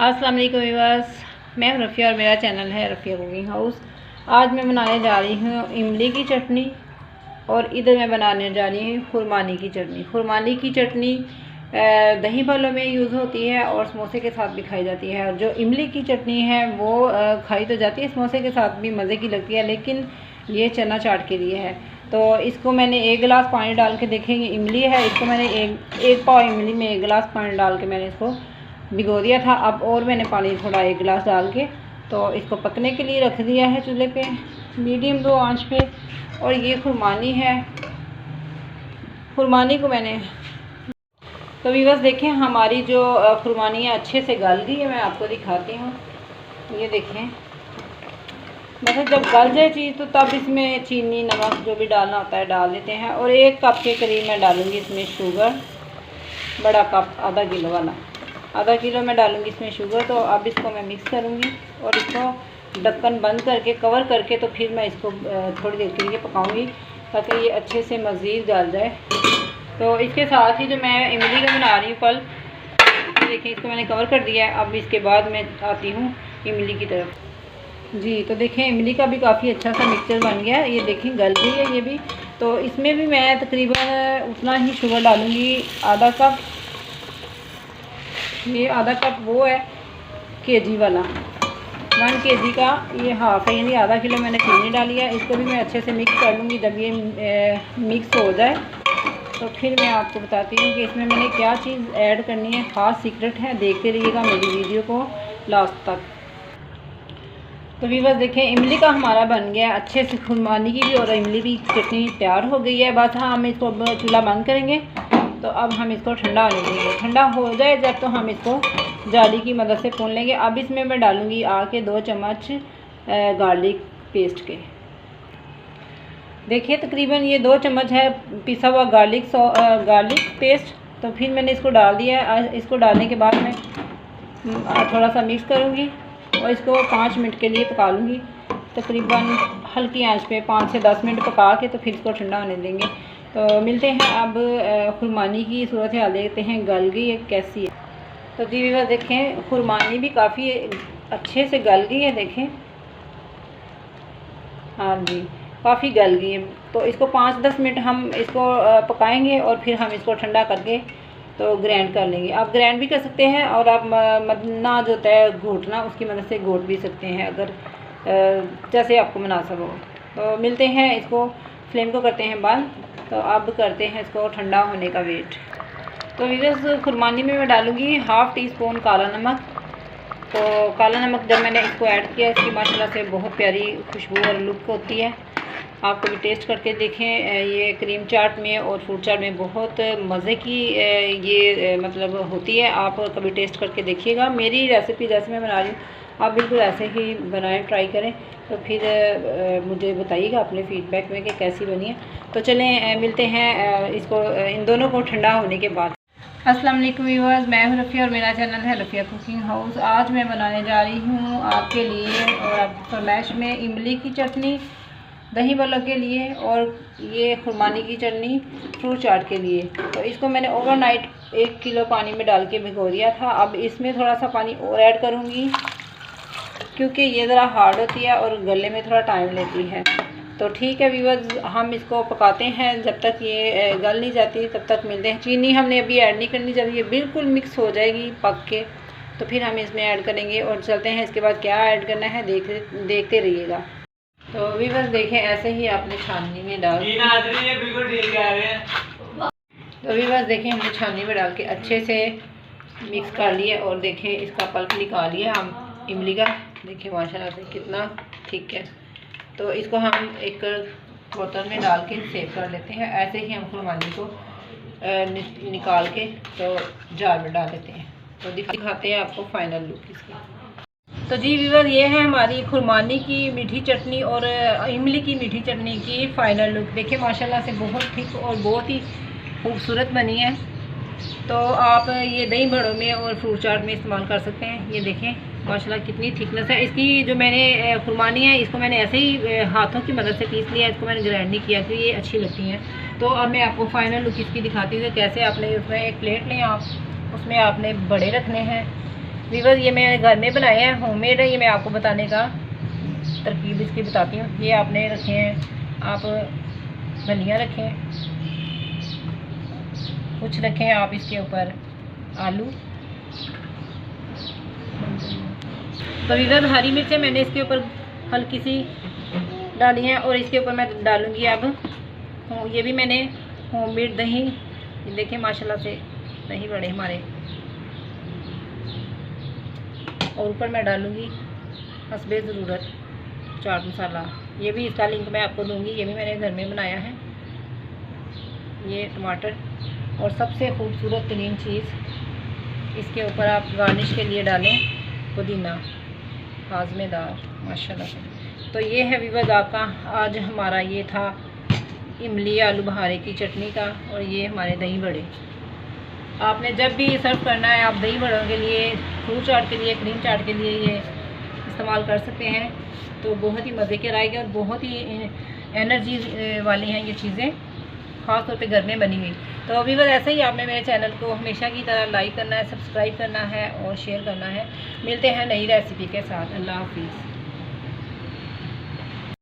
अस्सलाम वालेकुम व्यूअर्स, मैं रफ़िया और मेरा चैनल है रफ़िया कुकिंग हाउस। आज मैं बनाने जा रही हूँ इमली की चटनी और इधर मैं बनाने जा रही हूँ खुरमानी की चटनी। खुरमानी की चटनी दही भल्लों में यूज़ होती है और समोसे के साथ भी खाई जाती है। और जो इमली की चटनी है वो खाई तो जाती है, समोसे के साथ भी मज़े की लगती है, लेकिन ये चना चाट के लिए है। तो इसको मैंने 1 गिलास पानी डाल के, देखेंगे इमली है, इसको मैंने एक पाव इमली में 1 गिलास पानी डाल के मैंने इसको भिगो दिया था। अब और मैंने पानी थोड़ा 1 गिलास डाल के तो इसको पकने के लिए रख दिया है चूल्हे पे मीडियम 2 आंच पे। और ये खुरमानी है, खुरमानी को मैंने तो बस देखें हमारी जो खुरमानी है अच्छे से गल गई है। मैं आपको दिखाती हूँ, ये देखें। मतलब जब गल जाए चीज़ तो तब इसमें चीनी नमक जो भी डालना होता है डाल देते हैं। और 1 कप के करीब मैं डालूँगी इसमें शुगर, बड़ा कप आधा किलो वाला, आधा किलो मैं डालूँगी इसमें शुगर। तो अब इसको मैं मिक्स करूँगी और इसको ढक्कन बंद करके कवर करके तो फिर मैं इसको थोड़ी देर के लिए पकाऊँगी ताकि ये अच्छे से मज़ीद गल जाए। तो इसके साथ ही जो मैं इमली का बना रही हूँ पल्प, देखिए इसको मैंने कवर कर दिया है। अब इसके बाद मैं आती हूँ इमली की तरफ। जी तो देखें इमली का भी काफ़ी अच्छा सा मिक्सचर बन गया है, ये देखें गल गई है ये भी। तो इसमें भी मैं तकरीबन उतना ही शुगर डालूँगी, आधा कप। ये आधा कप वो है केजी वाला, 1 केजी का ये हाफ है, यानी आधा किलो मैंने चीनी डाली है। इसको भी मैं अच्छे से मिक्स कर लूँगी। जब ये मिक्स हो जाए तो फिर मैं आपको बताती हूँ कि इसमें मैंने क्या चीज़ ऐड करनी है, ख़ास सीक्रेट है, देखते रहिएगा मेरी वीडियो को लास्ट तक। तो भी बस देखें इमली का हमारा बन गया अच्छे से, खुरमानी की भी और इमली की चटनी तैयार हो गई है। बस हम इसको चूल्हा बंद करेंगे तो अब हम इसको ठंडा होने देंगे। ठंडा हो जाए जब तो हम इसको जाली की मदद से भून लेंगे। अब इसमें मैं डालूँगी आके 2 चम्मच गार्लिक पेस्ट के। देखिए तकरीबन ये 2 चम्मच है पिसा हुआ गार्लिक पेस्ट। तो फिर मैंने इसको डाल दिया है। इसको डालने के बाद मैं थोड़ा सा मिक्स करूँगी और इसको 5 मिनट के लिए पका लूँगी। तकरीबन हल्की आंच पे 5 से 10 मिनट पका के तो फिर इसको ठंडा होने देंगे। तो मिलते हैं अब खुरमानी की सूरत हाल देखते हैं गल गई है कैसी है। तो जी बस देखें खुरमानी भी काफ़ी अच्छे से गल गई है, देखें। हाँ जी काफ़ी गल गई है। तो इसको 5-10 मिनट हम इसको पकाएंगे और फिर हम इसको ठंडा करके तो ग्राइंड कर लेंगे। आप ग्राइंड भी कर सकते हैं और आप मदना जो होता है घोटना, उसकी मदद से घोट भी सकते हैं, अगर जैसे आपको मुनासिब हो। तो मिलते हैं, इसको फ्लेम को करते हैं बंद। तो अब करते हैं इसको ठंडा होने का वेट। तो इस खुरमानी में मैं डालूँगी हाफ़ टी स्पून काला नमक। तो काला नमक जब मैंने इसको ऐड किया, इसकी माशाल्लाह से बहुत प्यारी खुशबू और लुक होती है। आप कभी टेस्ट करके देखें, ये क्रीम चाट में और फ्रूट चाट में बहुत मज़े की ये मतलब होती है। आप कभी टेस्ट करके देखिएगा। मेरी रेसिपी जैसे मैं बना रही हूँ आप बिल्कुल ऐसे ही बनाएं, ट्राई करें। तो फिर मुझे बताइएगा अपने फीडबैक में कि कैसी बनी है। तो चलें मिलते हैं इसको इन दोनों को ठंडा होने के बाद। अस्सलाम वालेकुम व्यूअर्स, मैं हूं रफ़िया और मेरा चैनल है रफ़िया कुकिंग हाउस। आज मैं बनाने जा रही हूं आपके लिए और आपकी फरमाइश में इमली की चटनी दही भल्लों के लिए और ये खुरमानी की चटनी फ्रूट चाट के लिए। तो इसको मैंने ओवरनाइट 1 किलो पानी में डाल के भिगो दिया था। अब इसमें थोड़ा सा पानी और ऐड करूँगी क्योंकि ये ज़रा हार्ड होती है और गलने में थोड़ा टाइम लेती है। तो ठीक है व्यूअर्स, हम इसको पकाते हैं जब तक ये गल नहीं जाती, तब तक मिलते हैं। चीनी हमने अभी ऐड नहीं करनी, जब ये बिल्कुल मिक्स हो जाएगी पक के तो फिर हम इसमें ऐड करेंगे और चलते हैं इसके बाद क्या ऐड करना है देखते रहिएगा। तो व्यूअर्स देखें ऐसे ही आपने छाननी में डाल, बिल्कुल ठीक कह रहे हैं। तो व्यूअर्स देखें हमने छाननी में डाल के अच्छे से मिक्स कर लिया और देखें इसका पल्प निकाल लिया हम इमली का। देखिए माशाल्लाह से कितना ठीक है। तो इसको हम एक बोतल में डाल के सेव कर लेते हैं। ऐसे ही हम खुरमानी को निकाल के तो जार में डाल देते हैं। तो दिखाते हैं आपको फाइनल लुक इसकी। तो जी व्यूअर ये है हमारी खुरमानी की मीठी चटनी और इमली की मीठी चटनी की फ़ाइनल लुक। देखिए माशाल्लाह से बहुत थिक और बहुत ही खूबसूरत बनी है। तो आप ये दही बड़ों में और फ्रूट चाट में इस्तेमाल कर सकते हैं। ये देखें माशाल्लाह कितनी थिकनेस है इसकी। जो मैंने खुरमानी है इसको मैंने ऐसे ही हाथों की मदद से पीस लिया, इसको मैंने ग्राइंड नहीं किया क्योंकि ये अच्छी लगती हैं। तो अब मैं आपको फाइनल लुक इसकी दिखाती हूँ कि कैसे आपने उसमें एक प्लेट लें, आप उसमें आपने बड़े रखने हैं वीवर ये मैंने घर में बनाए हैं, होममेड है। ये मैं आपको बताने का तरकीब इसकी बताती हूँ। ये आपने रखे हैं, आप धनिया रखें, कुछ रखें आप इसके ऊपर आलू। तो वीवर हरी मिर्चें मैंने इसके ऊपर हल्की सी डाली हैं और इसके ऊपर मैं डालूँगी अब ये भी मैंने होममेड दही, देखिए माशाल्लाह से दही बड़े हमारे। और ऊपर मैं डालूँगी हस्बे ज़रूरत चाट मसाला। ये भी इसका लिंक मैं आपको दूँगी, ये भी मैंने घर में बनाया है। ये टमाटर और सबसे खूबसूरत तरीन चीज़ इसके ऊपर आप गार्निश के लिए डालें पुदीना, हाजमेदार माशाल्लाह से। तो ये है वीवर आपका आज हमारा ये था इमली आलू बहारे की चटनी का, और ये हमारे दही बड़े। आपने जब भी सर्व करना है आप दही बड़ों के लिए, फ्रूट चाट के लिए, क्रीम चाट के लिए ये इस्तेमाल कर सकते हैं। तो बहुत ही मज़े के आएंगे और बहुत ही एनर्जी वाली हैं ये चीज़ें, ख़ास तौर पे घर में बनी हुई। तो अभी बस ऐसे ही आपने मेरे चैनल को हमेशा की तरह लाइक करना है, सब्सक्राइब करना है और शेयर करना है। मिलते हैं नई रेसिपी के साथ। अल्लाह हाफिज़।